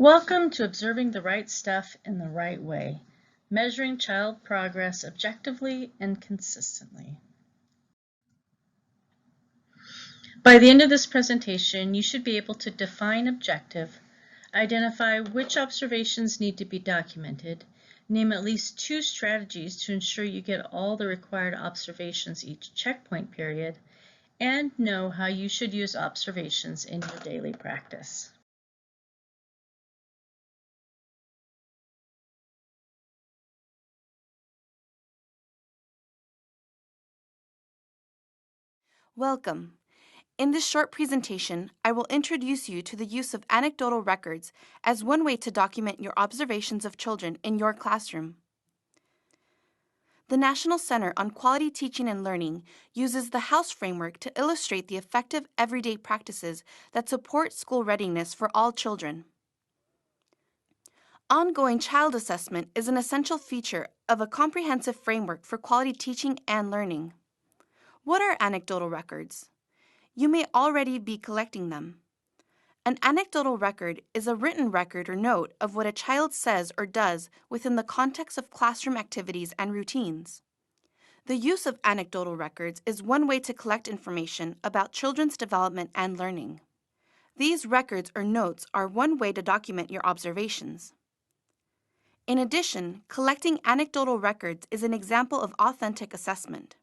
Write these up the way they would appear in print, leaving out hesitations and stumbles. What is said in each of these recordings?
Welcome to Observing the Right Stuff in the Right Way, measuring child progress objectively and consistently. By the end of this presentation, you should be able to define objective, identify which observations need to be documented, name at least 2 strategies to ensure you get all the required observations each checkpoint period, and know how you should use observations in your daily practice. Welcome. In this short presentation, I will introduce you to the use of anecdotal records as one way to document your observations of children in your classroom. The National Center on Quality Teaching and Learning uses the House framework to illustrate the effective everyday practices that support school readiness for all children. Ongoing child assessment is an essential feature of a comprehensive framework for quality teaching and learning. What are anecdotal records? You may already be collecting them. An anecdotal record is a written record or note of what a child says or does within the context of classroom activities and routines. The use of anecdotal records is one way to collect information about children's development and learning. These records or notes are one way to document your observations. In addition, collecting anecdotal records is an example of authentic assessment.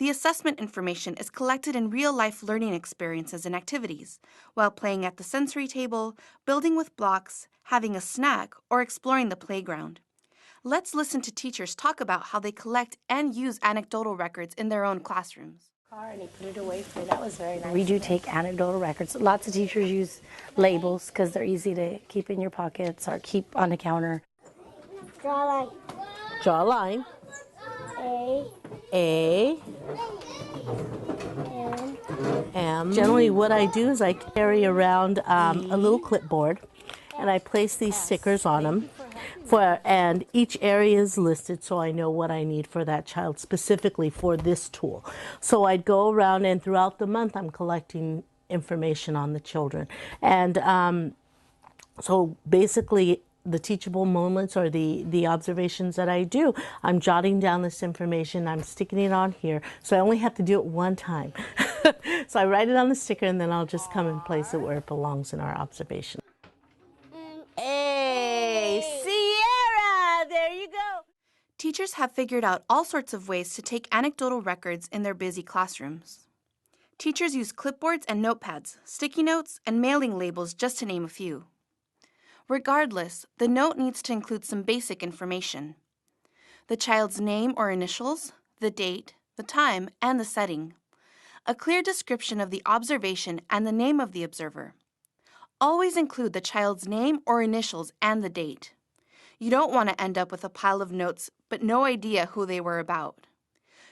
The assessment information is collected in real-life learning experiences and activities, while playing at the sensory table, building with blocks, having a snack, or exploring the playground. Let's listen to teachers talk about how they collect and use anecdotal records in their own classrooms. And he put it away for you. That was very nice. We do take anecdotal records. Lots of teachers use labels because they're easy to keep in your pockets or keep on the counter. Draw a line. Draw a line. A. M. Generally what I do is I carry around a little clipboard and I place these stickers on them. And each area is listed so I know what I need for that child specifically for this tool. So I'd go around and throughout the month I'm collecting information on the children. And so basically the teachable moments or the observations that I do, I'm jotting down this information, I'm sticking it on here, so I only have to do it one time. So I write it on the sticker and then I'll just come and place it where it belongs in our observation. Hey, Sierra, there you go. Teachers have figured out all sorts of ways to take anecdotal records in their busy classrooms. Teachers use clipboards and notepads, sticky notes, and mailing labels just to name a few. Regardless, the note needs to include some basic information: the child's name or initials, the date, the time, and the setting. A clear description of the observation and the name of the observer. Always include the child's name or initials and the date. You don't want to end up with a pile of notes but no idea who they were about.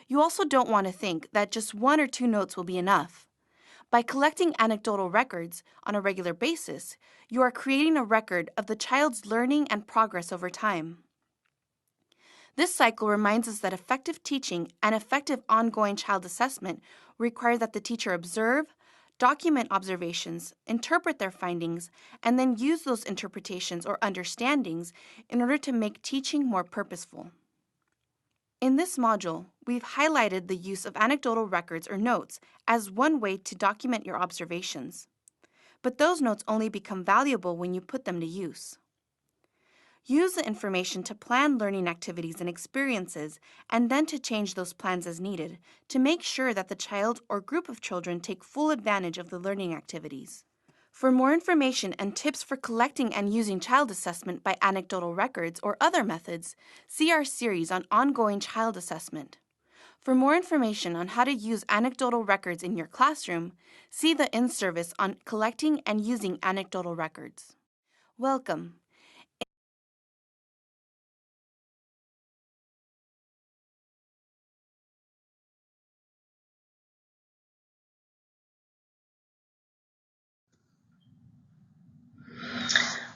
You also don't want to think that just 1 or 2 notes will be enough. By collecting anecdotal records on a regular basis, you are creating a record of the child's learning and progress over time. This cycle reminds us that effective teaching and effective ongoing child assessment require that the teacher observe, document observations, interpret their findings, and then use those interpretations or understandings in order to make teaching more purposeful. In this module, we've highlighted the use of anecdotal records or notes as one way to document your observations. But those notes only become valuable when you put them to use. Use the information to plan learning activities and experiences, and then to change those plans as needed to make sure that the child or group of children take full advantage of the learning activities. For more information and tips for collecting and using child assessment by anecdotal records or other methods, see our series on ongoing child assessment. For more information on how to use anecdotal records in your classroom, see the in-service on collecting and using anecdotal records. Welcome.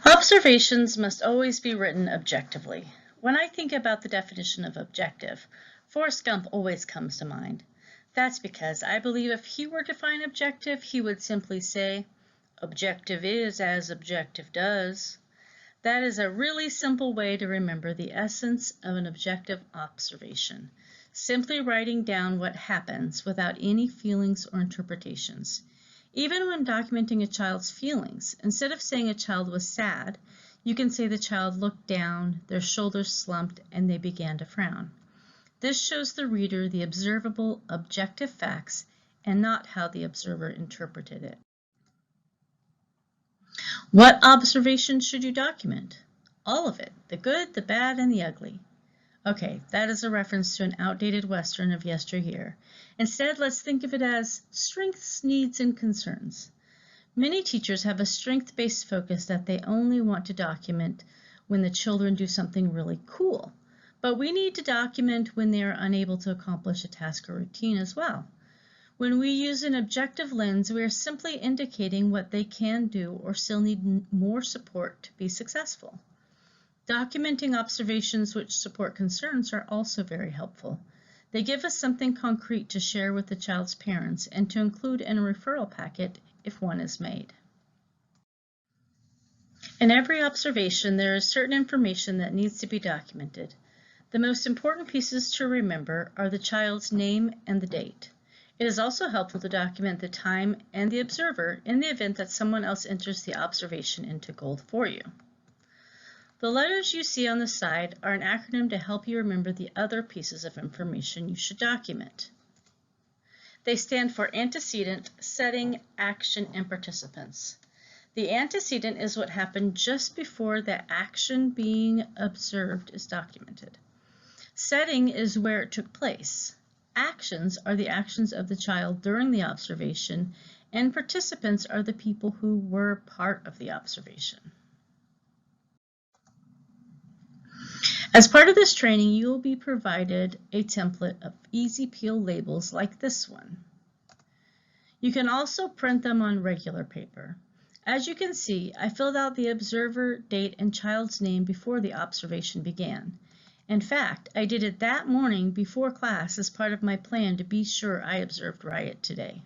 Observations must always be written objectively. When I think about the definition of objective, Forrest Gump always comes to mind. That's because I believe if he were to define objective, he would simply say, Objective is as objective does. That is a really simple way to remember the essence of an objective observation. Simply writing down what happens without any feelings or interpretations. Even when documenting a child's feelings, instead of saying a child was sad, you can say the child looked down, their shoulders slumped, and they began to frown. This shows the reader the observable, objective facts and not how the observer interpreted it. What observations should you document? All of it, the good, the bad, and the ugly. Okay, that is a reference to an outdated Western of yesteryear. Instead, let's think of it as strengths, needs, and concerns. Many teachers have a strength-based focus that they only want to document when the children do something really cool. But we need to document when they are unable to accomplish a task or routine as well. When we use an objective lens, we are simply indicating what they can do or still need more support to be successful. Documenting observations which support concerns are also very helpful. They give us something concrete to share with the child's parents and to include in a referral packet if one is made. In every observation, there is certain information that needs to be documented. The most important pieces to remember are the child's name and the date. It is also helpful to document the time and the observer in the event that someone else enters the observation into gold for you. The letters you see on the side are an acronym to help you remember the other pieces of information you should document. They stand for antecedent, setting, action, and participants. The antecedent is what happened just before the action being observed is documented. Setting is where it took place. Actions are the actions of the child during the observation, and participants are the people who were part of the observation. As part of this training, you will be provided a template of easy peel labels like this one. You can also print them on regular paper. As you can see, I filled out the observer, date, and child's name before the observation began. In fact, I did it that morning before class as part of my plan to be sure I observed Riot today.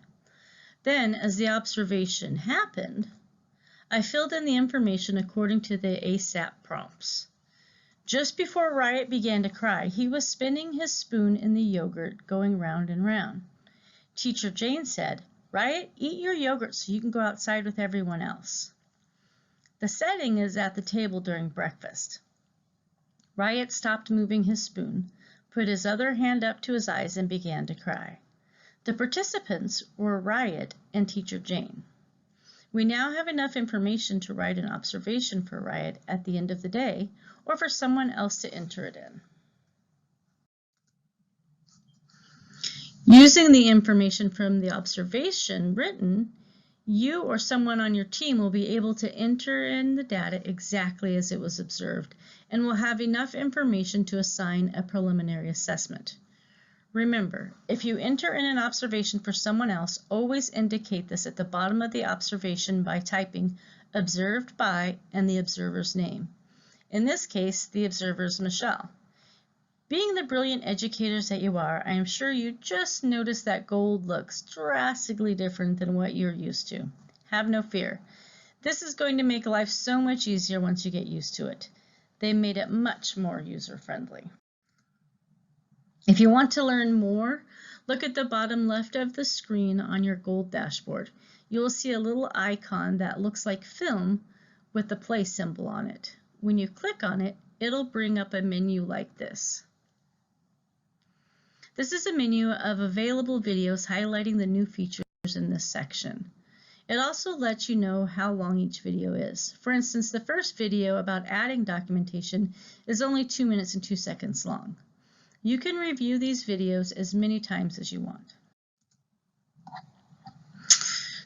Then, as the observation happened, I filled in the information according to the ASAP prompts. Just before Riot began to cry, he was spinning his spoon in the yogurt, going round and round. Teacher Jane said, "Riot, eat your yogurt so you can go outside with everyone else." The setting is at the table during breakfast. Riot stopped moving his spoon, put his other hand up to his eyes, and began to cry. The participants were Riot and Teacher Jane. We now have enough information to write an observation for Riot at the end of the day, or for someone else to enter it in. Using the information from the observation written, you or someone on your team will be able to enter in the data exactly as it was observed and will have enough information to assign a preliminary assessment. Remember, if you enter in an observation for someone else, always indicate this at the bottom of the observation by typing "observed by" and the observer's name. In this case, the observer is Michelle. Being the brilliant educators that you are, I am sure you just noticed that gold looks drastically different than what you're used to. Have no fear. This is going to make life so much easier once you get used to it. They made it much more user-friendly. If you want to learn more, look at the bottom left of the screen on your gold dashboard. You will see a little icon that looks like film with the play symbol on it. When you click on it, it'll bring up a menu like this. This is a menu of available videos highlighting the new features in this section. It also lets you know how long each video is. For instance, the first video about adding documentation is only 2 minutes and 2 seconds long. You can review these videos as many times as you want.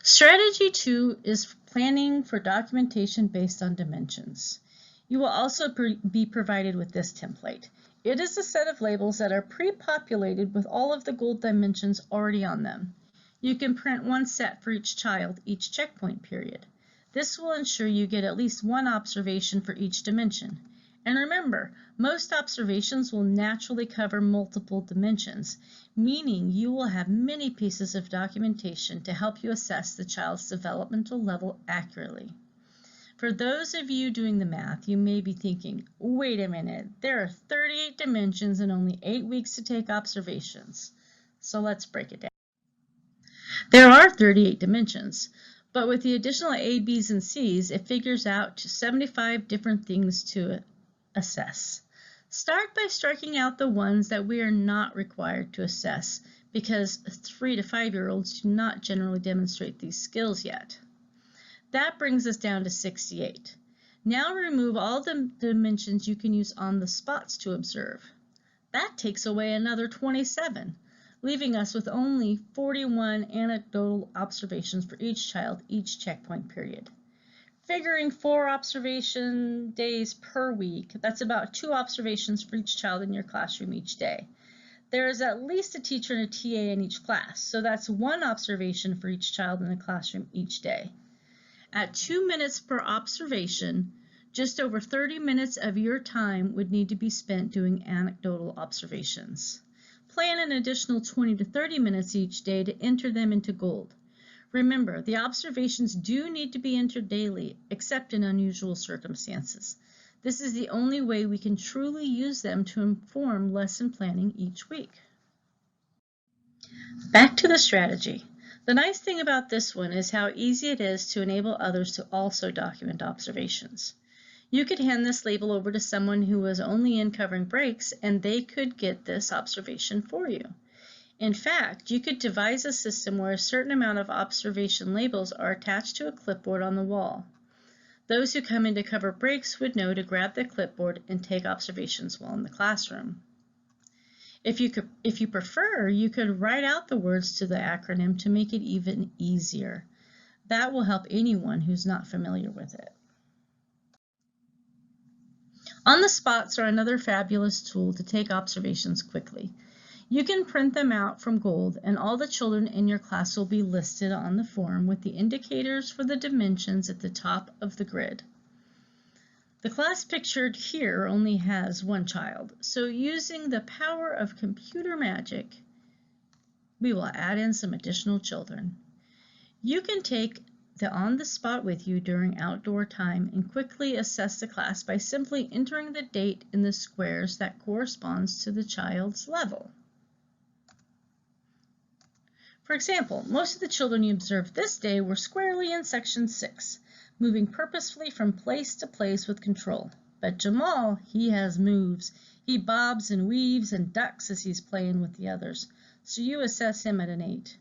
Strategy 2 is planning for documentation based on dimensions. You will also be provided with this template. It is a set of labels that are pre-populated with all of the gold dimensions already on them. You can print one set for each child each checkpoint period. This will ensure you get at least one observation for each dimension. And remember, most observations will naturally cover multiple dimensions, meaning you will have many pieces of documentation to help you assess the child's developmental level accurately. For those of you doing the math, you may be thinking, wait a minute, there are 38 dimensions and only 8 weeks to take observations. So let's break it down. There are 38 dimensions, but with the additional A, B's, and C's, it figures out to 75 different things to assess. Start by striking out the ones that we are not required to assess because 3 to 5-year-olds do not generally demonstrate these skills yet. That brings us down to 68. Now remove all the dimensions you can use on the spots to observe. That takes away another 27, leaving us with only 41 anecdotal observations for each child each checkpoint period. Figuring 4 observation days per week, that's about 2 observations for each child in your classroom each day. There is at least a teacher and a TA in each class, so that's 1 observation for each child in the classroom each day. At 2 minutes per observation, just over 30 minutes of your time would need to be spent doing anecdotal observations. Plan an additional 20 to 30 minutes each day to enter them into gold. Remember, the observations do need to be entered daily, except in unusual circumstances. This is the only way we can truly use them to inform lesson planning each week. Back to the strategy. The nice thing about this one is how easy it is to enable others to also document observations. You could hand this label over to someone who was only in covering breaks and they could get this observation for you. In fact, you could devise a system where a certain amount of observation labels are attached to a clipboard on the wall. Those who come in to cover breaks would know to grab the clipboard and take observations while in the classroom. If you prefer, you could write out the words to the acronym to make it even easier. That will help anyone who's not familiar with it. On the spots are another fabulous tool to take observations quickly. You can print them out from gold and all the children in your class will be listed on the form with the indicators for the dimensions at the top of the grid. The class pictured here only has 1 child, so using the power of computer magic, we will add in some additional children. You can take the on-the-spot with you during outdoor time and quickly assess the class by simply entering the date in the squares that corresponds to the child's level. For example, most of the children you observed this day were squarely in section 6, moving purposefully from place to place with control. But Jamal, he has moves. He bobs and weaves and ducks as he's playing with the others, so you assess him at an 8.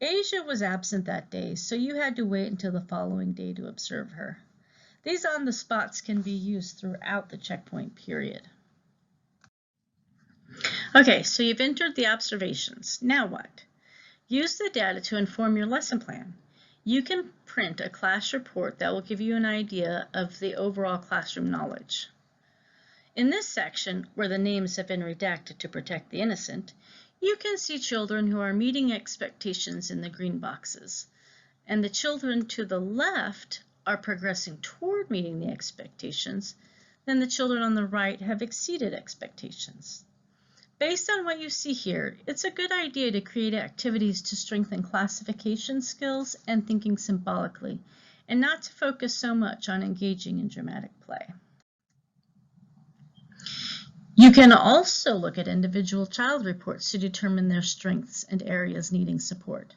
Asia was absent that day, so you had to wait until the following day to observe her. These on the spots can be used throughout the checkpoint period. Okay, so you've entered the observations. Now what? Use the data to inform your lesson plan. You can print a class report that will give you an idea of the overall classroom knowledge. In this section, where the names have been redacted to protect the innocent, you can see children who are meeting expectations in the green boxes, and the children to the left are progressing toward meeting the expectations, then the children on the right have exceeded expectations. Based on what you see here, it's a good idea to create activities to strengthen classification skills and thinking symbolically, and not to focus so much on engaging in dramatic play. You can also look at individual child reports to determine their strengths and areas needing support.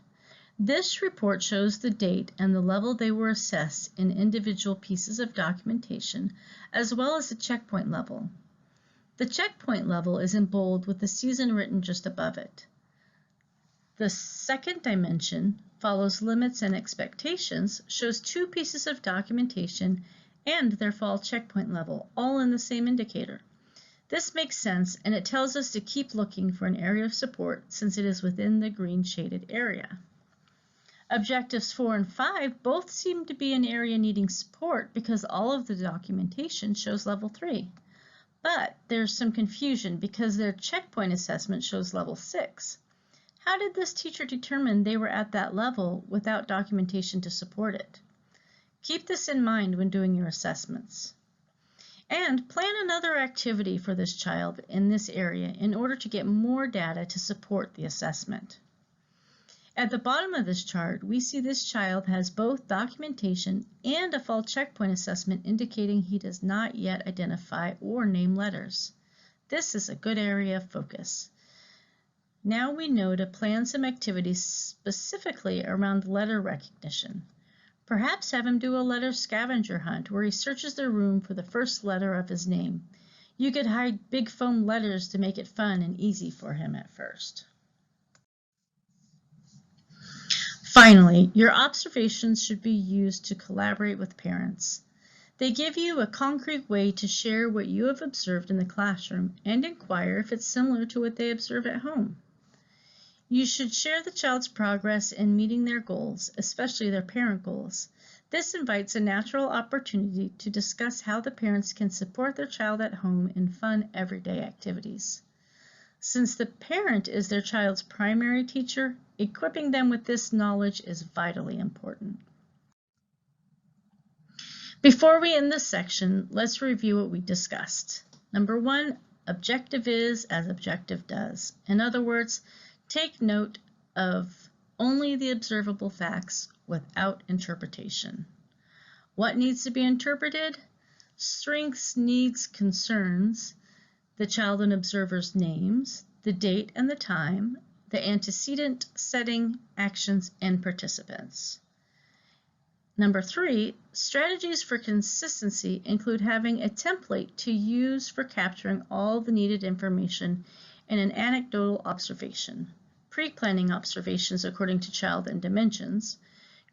This report shows the date and the level they were assessed in individual pieces of documentation, as well as the checkpoint level. The checkpoint level is in bold with the season written just above it. The second dimension follows limits and expectations, shows 2 pieces of documentation and their fall checkpoint level, all in the same indicator. This makes sense, and it tells us to keep looking for an area of support since it is within the green shaded area. Objectives 4 and 5 both seem to be an area needing support because all of the documentation shows level 3. But there's some confusion because their checkpoint assessment shows level 6. How did this teacher determine they were at that level without documentation to support it? Keep this in mind when doing your assessments. And plan another activity for this child in this area in order to get more data to support the assessment. At the bottom of this chart, we see this child has both documentation and a fall checkpoint assessment indicating he does not yet identify or name letters. This is a good area of focus. Now we know to plan some activities specifically around letter recognition. Perhaps have him do a letter scavenger hunt where he searches the room for the first letter of his name. You could hide big foam letters to make it fun and easy for him at first. Finally, your observations should be used to collaborate with parents. They give you a concrete way to share what you have observed in the classroom and inquire if it's similar to what they observe at home. You should share the child's progress in meeting their goals, especially their parent goals. This invites a natural opportunity to discuss how the parents can support their child at home in fun, everyday activities. Since the parent is their child's primary teacher, equipping them with this knowledge is vitally important. Before we end this section, let's review what we discussed. Number 1, objective is as objective does. In other words, take note of only the observable facts without interpretation. What needs to be interpreted? Strengths, needs, concerns, the child and observer's names, the date and the time, the antecedent, setting, actions, and participants. Number 3, strategies for consistency include having a template to use for capturing all the needed information in an anecdotal observation, pre-planning observations according to child and dimensions,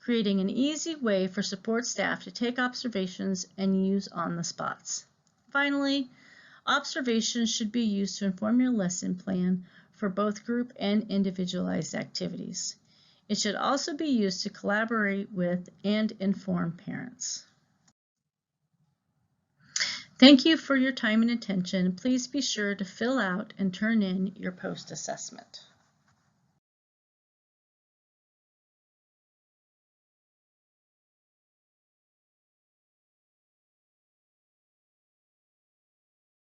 creating an easy way for support staff to take observations and use on the spots. Finally, observations should be used to inform your lesson plan for both group and individualized activities. It should also be used to collaborate with and inform parents. Thank you for your time and attention. Please be sure to fill out and turn in your post-assessment.